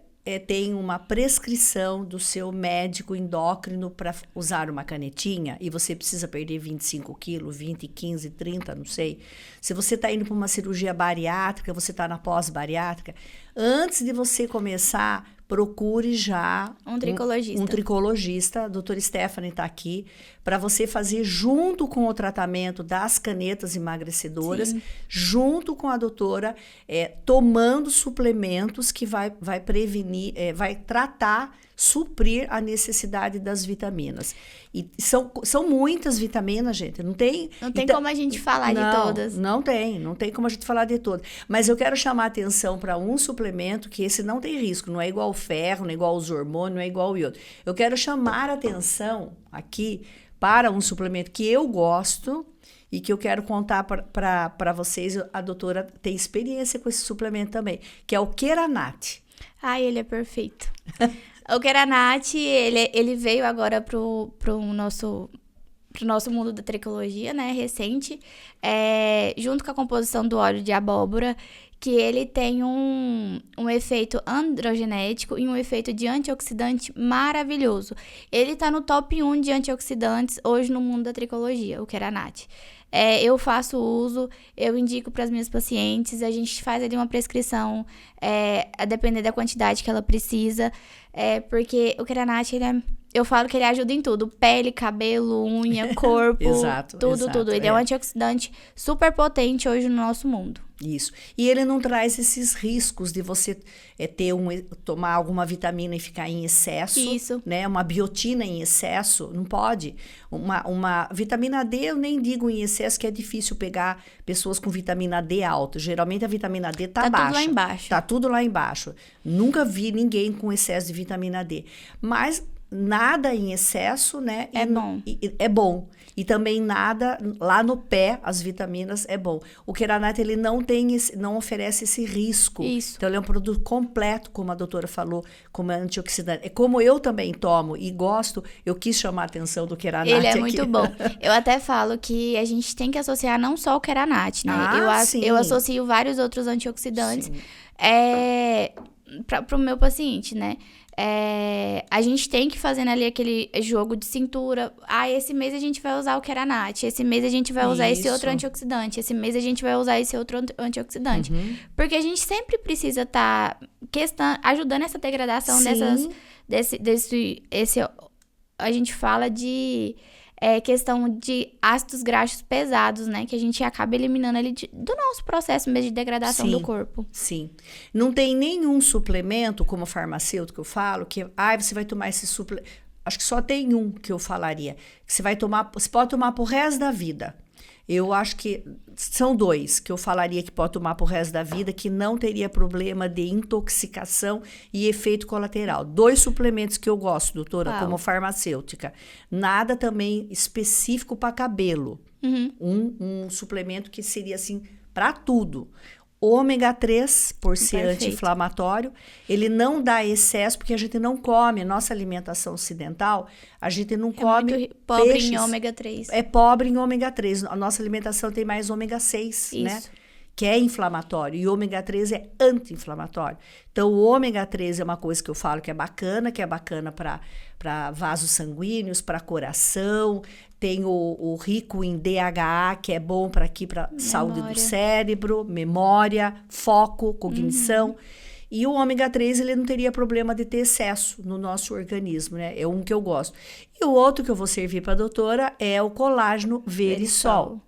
tem uma prescrição do seu médico endócrino para usar uma canetinha e você precisa perder 25 quilos, 20, 15, 30, não sei. Se você está indo para uma cirurgia bariátrica, você está na pós-bariátrica, antes de você começar, procure já um tricologista. Um tricologista. A doutora Stephanie está aqui para você fazer junto com o tratamento das canetas emagrecedoras, junto com a doutora, tomando suplementos que vai prevenir, vai tratar, suprir a necessidade das vitaminas. E são muitas vitaminas, gente. Não tem como a gente falar de todas. Não tem como a gente falar de todas. Mas eu quero chamar a atenção para um suplemento que esse não tem risco, não é igual ao ferro, não é igual aos hormônios, não é igual ao iodo. Eu quero chamar a atenção aqui para um suplemento que eu gosto e que eu quero contar para vocês. A doutora tem experiência com esse suplemento também, que é o Keranat. Ai, ele é perfeito. O Keranat, ele veio agora pro nosso mundo da tricologia, né, recente, junto com a composição do óleo de abóbora, que ele tem um efeito androgenético e um efeito de antioxidante maravilhoso. Ele tá no top 1 de antioxidantes hoje no mundo da tricologia, o Keranat. Eu faço uso, eu indico para as minhas pacientes, a gente faz ali uma prescrição, a depender da quantidade que ela precisa, porque o Keranat, eu falo que ele ajuda em tudo, pele, cabelo, unha, corpo, Exato, tudo. Ele é um antioxidante super potente hoje no nosso mundo. Isso. E ele não traz esses riscos de você tomar alguma vitamina e ficar em excesso. Isso. Né? Uma biotina em excesso, não pode. Uma vitamina D, eu nem digo em excesso, que é difícil pegar pessoas com vitamina D alta. Geralmente a vitamina D tá baixa. Tá tudo lá embaixo. Tá tudo lá embaixo. Nunca vi ninguém com excesso de vitamina D. Mas nada em excesso, né? Bom. É bom. E também nada lá no pé, as vitaminas, é bom. O Keranat, ele não oferece esse risco. Isso. Então, ele é um produto completo, como a doutora falou, como antioxidante. É como eu também tomo e gosto, eu quis chamar a atenção do Keranat aqui. Ele é aqui. muito bom. Eu até falo que a gente tem que associar não só o Keranat, né? Sim. Eu associo vários outros antioxidantes para o meu paciente, né? A gente tem que fazer ali aquele jogo de cintura. Esse mês a gente vai usar o Keranat, esse mês a gente vai usar esse outro antioxidante, esse mês a gente vai usar esse outro antioxidante. Porque a gente sempre precisa estar ajudando essa degradação a gente fala de questão de ácidos graxos pesados, né? Que a gente acaba eliminando ali do nosso processo mesmo de degradação do corpo. Sim. Não tem nenhum suplemento, como farmacêutico eu falo, que você vai tomar esse suplemento. Acho que só tem um que eu falaria. Que você pode tomar pro resto da vida. Eu acho que são 2 que eu falaria que pode tomar pro resto da vida, que não teria problema de intoxicação e efeito colateral. 2 suplementos que eu gosto, doutora, como farmacêutica. Nada também específico para cabelo. Um suplemento que seria assim para tudo. Ômega 3, por ser anti-inflamatório, ele não dá excesso, porque a gente não come, nossa alimentação ocidental, a gente não come muito pobre peixes. em ômega 3. É pobre em ômega 3. A nossa alimentação tem mais ômega 6, né? Que é inflamatório, e o ômega 3 é anti-inflamatório. Então, o ômega 3 é uma coisa que eu falo que é bacana para vasos sanguíneos, para coração. Tem o rico em DHA, que é bom para saúde do cérebro, memória, foco, cognição. E o ômega 3, ele não teria problema de ter excesso no nosso organismo, né? É um que eu gosto. E o outro que eu vou servir para a doutora é o colágeno Verisol.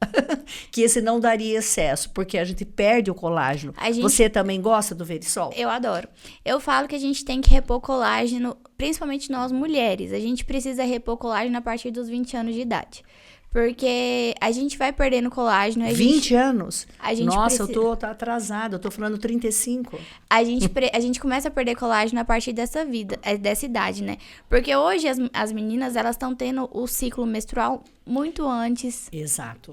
Que esse não daria excesso, porque a gente perde o colágeno. Você também gosta do Verisol? Eu adoro. Eu falo que a gente tem que repor colágeno, principalmente nós mulheres. A gente precisa repor colágeno a partir dos 20 anos de idade. Porque a gente vai perdendo colágeno. 20 anos? Nossa, eu tô atrasada, eu tô falando 35. A gente começa a perder colágeno a partir dessa idade, né? Porque hoje as meninas, elas estão tendo o ciclo menstrual muito antes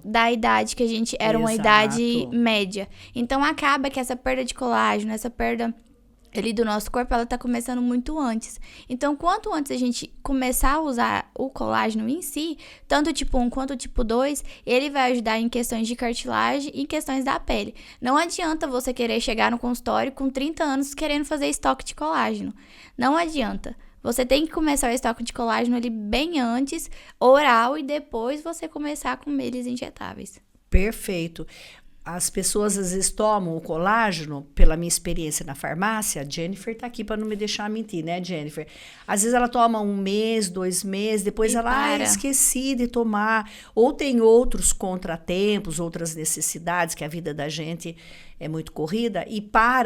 da idade que a gente era uma idade média. Então, acaba que essa perda de colágeno, essa perda ali do nosso corpo, ela tá começando muito antes. Então, quanto antes a gente começar a usar o colágeno em si, tanto o tipo 1 quanto o tipo 2, ele vai ajudar em questões de cartilagem e em questões da pele. Não adianta você querer chegar no consultório com 30 anos querendo fazer estoque de colágeno. Não adianta. Você tem que começar o estoque de colágeno ali bem antes, oral, e depois você começar com eles injetáveis. Perfeito. As pessoas às vezes tomam o colágeno, pela minha experiência na farmácia, a Jennifer tá aqui para não me deixar mentir, né, Jennifer? Às vezes ela toma 1 mês, 2 meses, depois esqueci de tomar. Ou tem outros contratempos, outras necessidades, que a vida da gente é muito corrida, e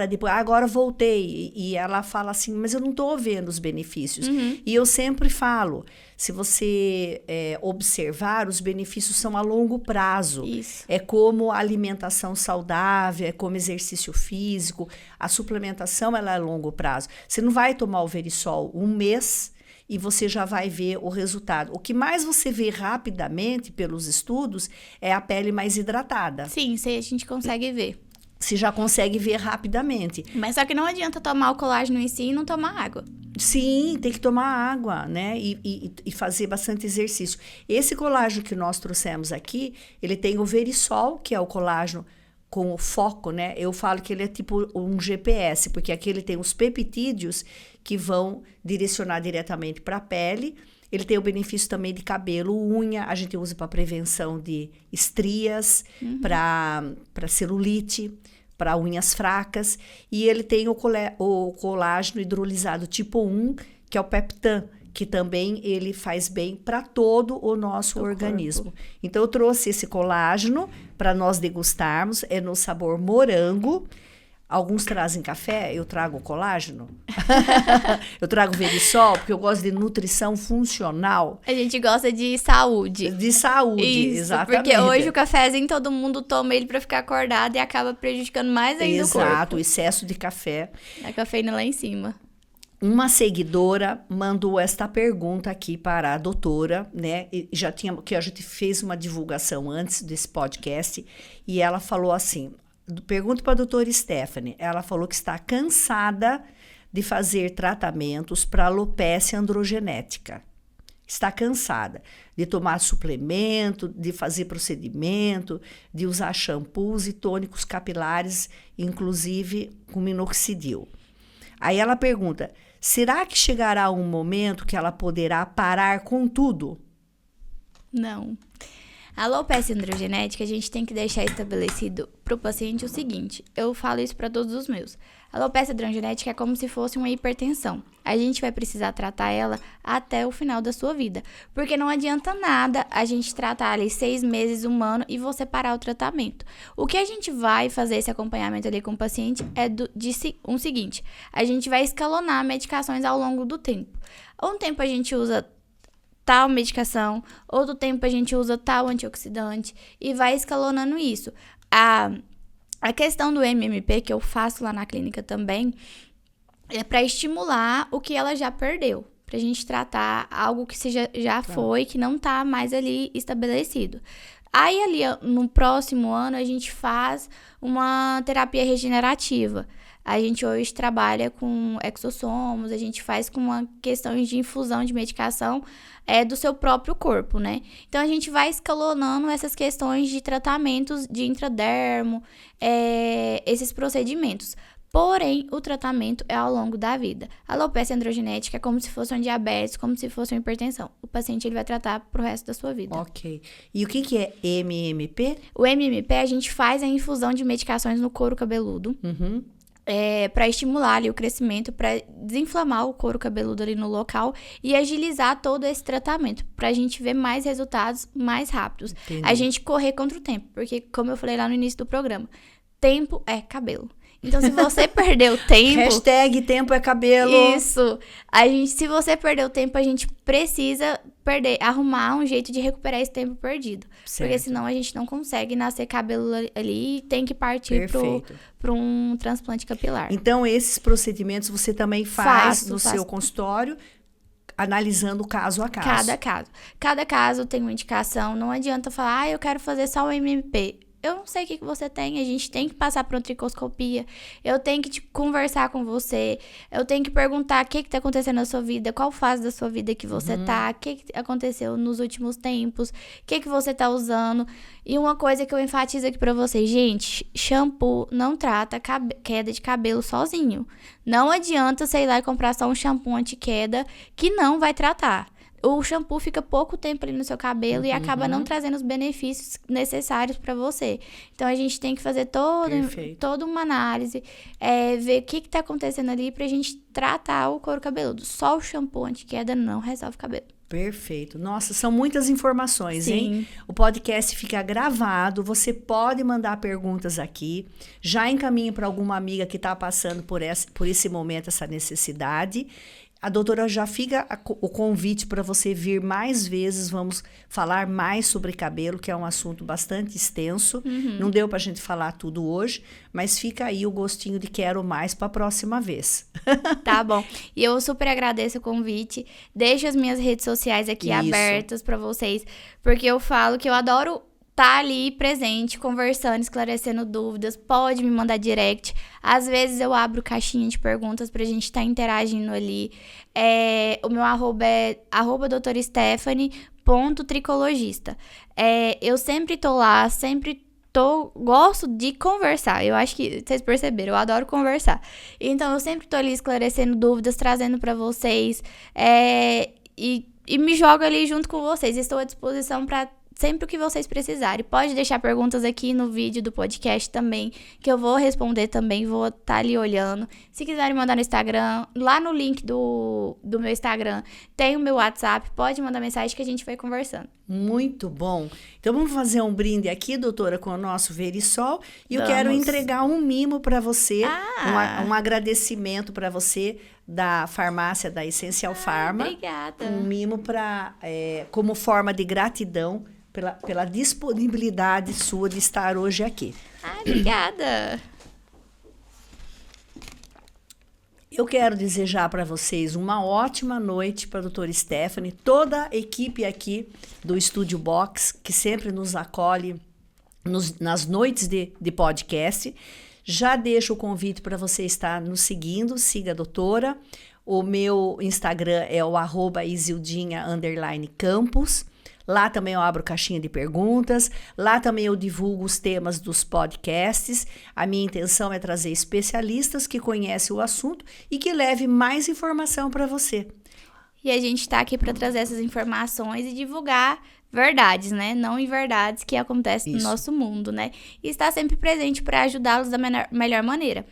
depois, agora voltei. E ela fala assim, mas eu não tô vendo os benefícios. E eu sempre falo, se você observar, os benefícios são a longo prazo. Isso. É como alimentação saudável, é como exercício físico. A suplementação, ela é a longo prazo. Você não vai tomar o Verisol 1 mês e você já vai ver o resultado. O que mais você vê rapidamente pelos estudos é a pele mais hidratada. Sim, isso aí a gente consegue ver. você já consegue ver rapidamente. Mas só que não adianta tomar o colágeno em si e não tomar água. Sim, tem que tomar água, né? E fazer bastante exercício. Esse colágeno que nós trouxemos aqui, ele tem o Verisol, que é o colágeno com o foco, né? Eu falo que ele é tipo um GPS, porque aqui ele tem os peptídeos que vão direcionar diretamente para a pele. Ele tem o benefício também de cabelo, unha, a gente usa para prevenção de estrias, para celulite, para unhas fracas. E ele tem o colágeno hidrolisado tipo 1, que é o Peptan, que também ele faz bem para todo o nosso organismo. Corpo. Então, eu trouxe esse colágeno para nós degustarmos, é no sabor morango. Alguns trazem café, eu trago colágeno. Eu trago Verisol, porque eu gosto de nutrição funcional. A gente gosta de saúde. De saúde, isso, exatamente. Porque hoje o cafezinho todo mundo toma ele para ficar acordado e acaba prejudicando mais ainda o corpo. Exato, o excesso de café. A cafeína lá em cima. Uma seguidora mandou esta pergunta aqui para a doutora, né? Que a gente fez uma divulgação antes desse podcast, e ela falou assim: pergunta para a doutora Stephanie. Ela falou que está cansada de fazer tratamentos para alopecia androgenética. Está cansada de tomar suplemento, de fazer procedimento, de usar shampoos e tônicos capilares, inclusive com minoxidil. Aí ela pergunta: será que chegará um momento que ela poderá parar com tudo? Não. A alopecia androgenética, a gente tem que deixar estabelecido para o paciente o seguinte: eu falo isso para todos os meus. A alopecia androgenética é como se fosse uma hipertensão. A gente vai precisar tratar ela até o final da sua vida. Porque não adianta nada a gente tratar ali 6 meses, 1 ano e você parar o tratamento. O que a gente vai fazer esse acompanhamento ali com o paciente é um seguinte: a gente vai escalonar medicações ao longo do tempo. Um tempo a gente usa tal medicação, outro tempo a gente usa tal antioxidante e vai escalonando isso. A questão do MMP, que eu faço lá na clínica também, é para estimular o que ela já perdeu, pra gente tratar algo que já foi, que não tá mais ali estabelecido. Aí ali no próximo ano a gente faz uma terapia regenerativa. A gente hoje trabalha com exossomos, a gente faz com uma questão de infusão de medicação do seu próprio corpo, né? Então, a gente vai escalonando essas questões de tratamentos de intradermo, esses procedimentos. Porém, o tratamento é ao longo da vida. A alopecia androgenética é como se fosse um diabetes, como se fosse uma hipertensão. O paciente ele vai tratar pro resto da sua vida. Ok. E o que é MMP? O MMP, a gente faz a infusão de medicações no couro cabeludo. Para estimular ali o crescimento, para desinflamar o couro cabeludo ali no local e agilizar todo esse tratamento, para a gente ver mais resultados mais rápidos. Entendi. A gente correr contra o tempo, porque como eu falei lá no início do programa, tempo é cabelo. Então, se você perdeu tempo... Hashtag tempo é cabelo. Isso. Se você perdeu tempo, a gente precisa arrumar um jeito de recuperar esse tempo perdido. Certo. Porque senão a gente não consegue nascer cabelo ali e tem que partir para um transplante capilar. Então, esses procedimentos você também faz no seu consultório, analisando caso a caso. Cada caso tem uma indicação. Não adianta falar, eu quero fazer só o MMP. Eu não sei o que você tem, a gente tem que passar por uma tricoscopia, eu tenho que conversar com você, eu tenho que perguntar o que tá acontecendo na sua vida, qual fase da sua vida que você tá, o que aconteceu nos últimos tempos, o que você tá usando. E uma coisa que eu enfatizo aqui pra vocês, gente, shampoo não trata queda de cabelo sozinho. Não adianta você ir lá e comprar só um shampoo anti-queda que não vai tratar. O shampoo fica pouco tempo ali no seu cabelo e acaba não trazendo os benefícios necessários para você. Então, a gente tem que fazer toda uma análise, ver o que tá acontecendo ali pra gente tratar o couro cabeludo. Só o shampoo anti-queda não resolve o cabelo. Perfeito. Nossa, são muitas informações, Sim. Hein? O podcast fica gravado, você pode mandar perguntas aqui. Já encaminhe para alguma amiga que está passando por esse momento, essa necessidade. A doutora já fica o convite para você vir mais vezes, vamos falar mais sobre cabelo, que é um assunto bastante extenso. Não deu para a gente falar tudo hoje, mas fica aí o gostinho de quero mais para a próxima vez. Tá bom. E eu super agradeço o convite. Deixo as minhas redes sociais aqui abertas para vocês, porque eu falo que eu adoro tá ali presente, conversando, esclarecendo dúvidas, pode me mandar direct. Às vezes eu abro caixinha de perguntas pra gente estar interagindo ali. O meu arroba é @doutora_Stephanie.tricologista. Eu sempre tô lá, gosto de conversar. Eu acho que vocês perceberam, eu adoro conversar. Então eu sempre tô ali esclarecendo dúvidas, trazendo pra vocês. E me jogo ali junto com vocês. Estou à disposição para sempre o que vocês precisarem. Pode deixar perguntas aqui no vídeo do podcast também, que eu vou responder também, vou estar ali olhando. Se quiserem mandar no Instagram, lá no link do meu Instagram, tem o meu WhatsApp, pode mandar mensagem que a gente vai conversando. Muito bom. Então, vamos fazer um brinde aqui, doutora, com o nosso Verisol. E eu quero entregar um mimo para você, um agradecimento para você da farmácia da Essencial Pharma. Obrigada. Um mimo como forma de gratidão pela disponibilidade sua de estar hoje aqui. Obrigada. Eu quero desejar para vocês uma ótima noite para a doutora Stephanie, toda a equipe aqui do Estúdio Box, que sempre nos acolhe nas noites de podcast. Já deixo o convite para você estar nos seguindo, siga a doutora. O meu Instagram é o @isildinha_campos. Lá também eu abro caixinha de perguntas, lá também eu divulgo os temas dos podcasts. A minha intenção é trazer especialistas que conhecem o assunto e que leve mais informação para você. E a gente está aqui para trazer essas informações e divulgar verdades, né? Não inverdades que acontecem no nosso mundo, né? E estar sempre presente para ajudá-los da melhor maneira.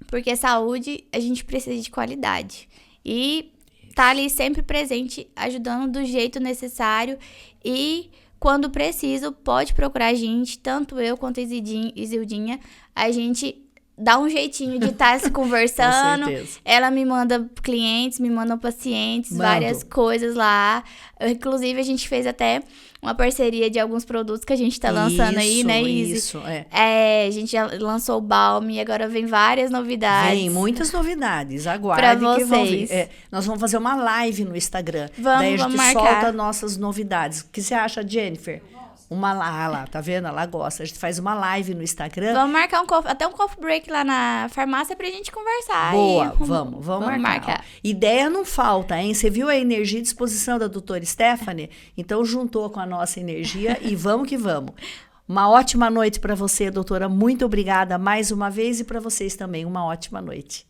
Porque saúde, a gente precisa de qualidade. E tá ali sempre presente, ajudando do jeito necessário. E quando preciso, pode procurar a gente, tanto eu quanto a Isildinha. A gente dá um jeitinho de estar se conversando. Com certeza. Ela me manda clientes, me mandam pacientes, várias coisas lá. Inclusive, a gente fez até uma parceria de alguns produtos que a gente tá lançando aí, né, Izzy? Isso, a gente já lançou o Balm e agora vem várias novidades. Vem muitas novidades, aguarde que vão vir. Nós vamos fazer uma live no Instagram. Daí a gente solta nossas novidades. O que você acha, Jennifer? Lá, tá vendo? Ela gosta. A gente faz uma live no Instagram. Vamos marcar até um coffee break lá na farmácia pra gente conversar. Boa, vamos marcar. Ideia não falta, hein? Você viu a energia e disposição da doutora Stephanie? Então juntou com a nossa energia e vamos que vamos. Uma ótima noite para você, doutora. Muito obrigada mais uma vez e para vocês também. Uma ótima noite.